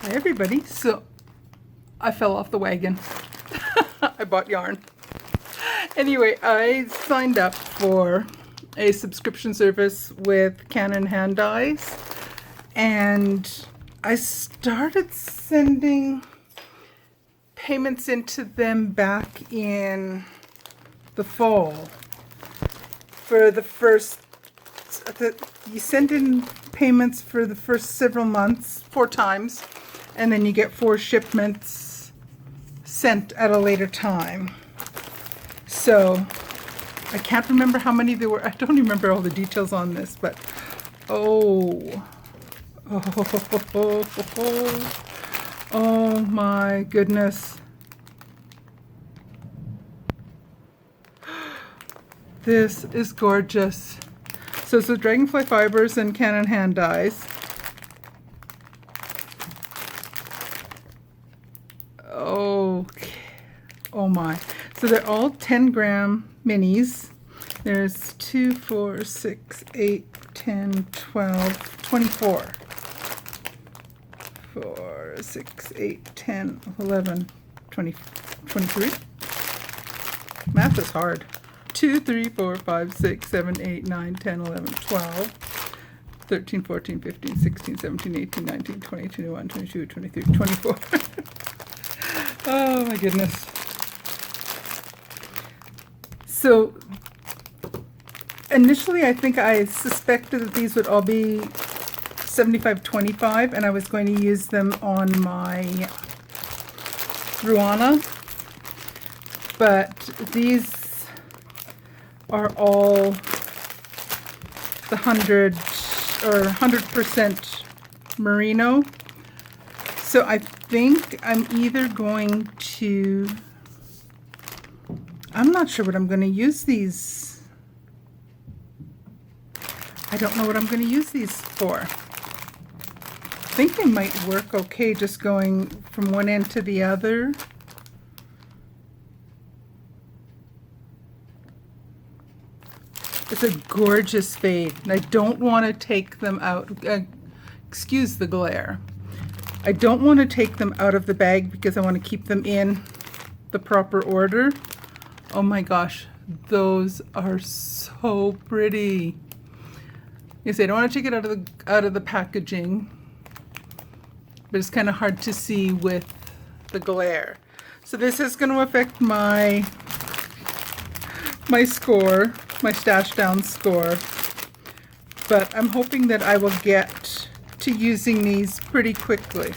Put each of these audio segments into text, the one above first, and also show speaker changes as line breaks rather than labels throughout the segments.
Hi everybody. So I fell off the wagon. I bought yarn. Anyway, I signed up for a subscription service with Canon hand dyes, and I started sending payments into them back in the fall. For the first, you send in payments for the first several months, 4 times, and then you get 4 shipments sent at a later time. So I can't remember how many there were. I don't remember all the details on this, but oh my goodness. This is gorgeous. So it's the Dragonfly fibers and Canon hand dyes. Okay. Oh my. So they're all 10-gram minis. There's 2, 4, 6, 8, 10, 12, 24. 4, 6, 8, 10, 11, 20, 23. Math is hard. 2, 3, 4, 5, 6, 7, 8, 9, 10, 11, 12, 13, 14, 15, 16, 17, 18, 19, 20, 21, 22, 23, 24. Oh my goodness. So initially I think I suspected that these would all be 75-25 and I was going to use them on my Ruana, but these are all the 100% merino. So I think I'm either going to, I'm not sure what I'm going to use these. I don't know what I'm going to use these for. I think they might work okay just going from one end to the other. It's a gorgeous fade, and I don't want to take them out. Excuse the glare. I don't want to take them out of the bag because I want to keep them in the proper order. Oh my gosh, those are so pretty. Yes, I don't want to take it out of the packaging, but it's kind of hard to see with the glare. So this is going to affect my score, my stash down score, but I'm hoping that I will get to using these pretty quickly.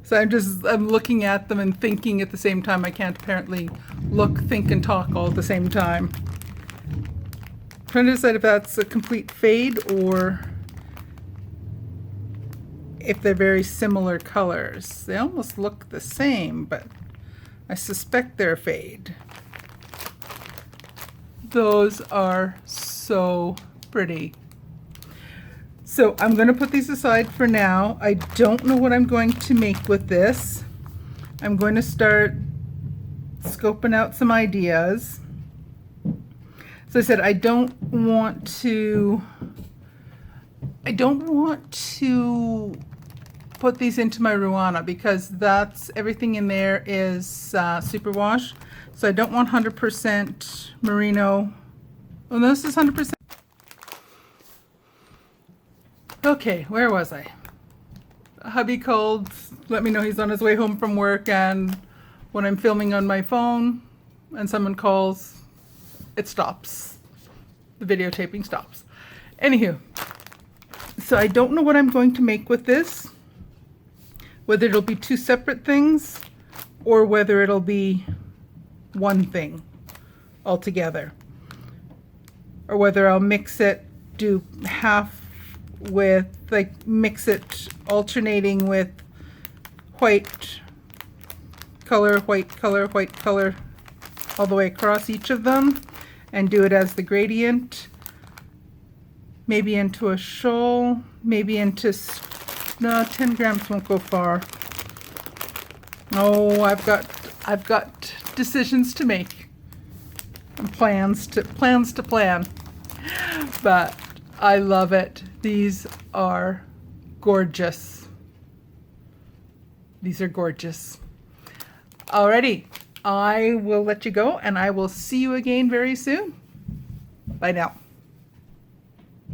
So I'm looking at them and thinking at the same time. I can't apparently look, think, and talk all at the same time. I'm trying to decide if that's a complete fade or if they're very similar colors. They almost look the same, but I suspect they're a fade. Those are so pretty. So I'm going to put these aside for now. I don't know what I'm going to make with this. I'm going to start scoping out some ideas. So I said I don't want to put these into my Ruana because that's everything in there is superwash. So I don't want 100% merino. Oh, no, this is 100%. Okay, where was I? Hubby called, let me know he's on his way home from work, and when I'm filming on my phone and someone calls, it stops. The videotaping stops. Anywho, so I don't know what I'm going to make with this. Whether it'll be 2 separate things or whether it'll be one thing altogether. Or whether I'll mix it, do half with, like, mix it alternating with white color, white color, white color all the way across each of them and do it as the gradient. Maybe into a shawl, maybe into, no, 10 grams won't go far. Oh, I've got decisions to make and plans to plan. But I love it. These are gorgeous. These are gorgeous. Alrighty, I will let you go and I will see you again very soon. Bye now.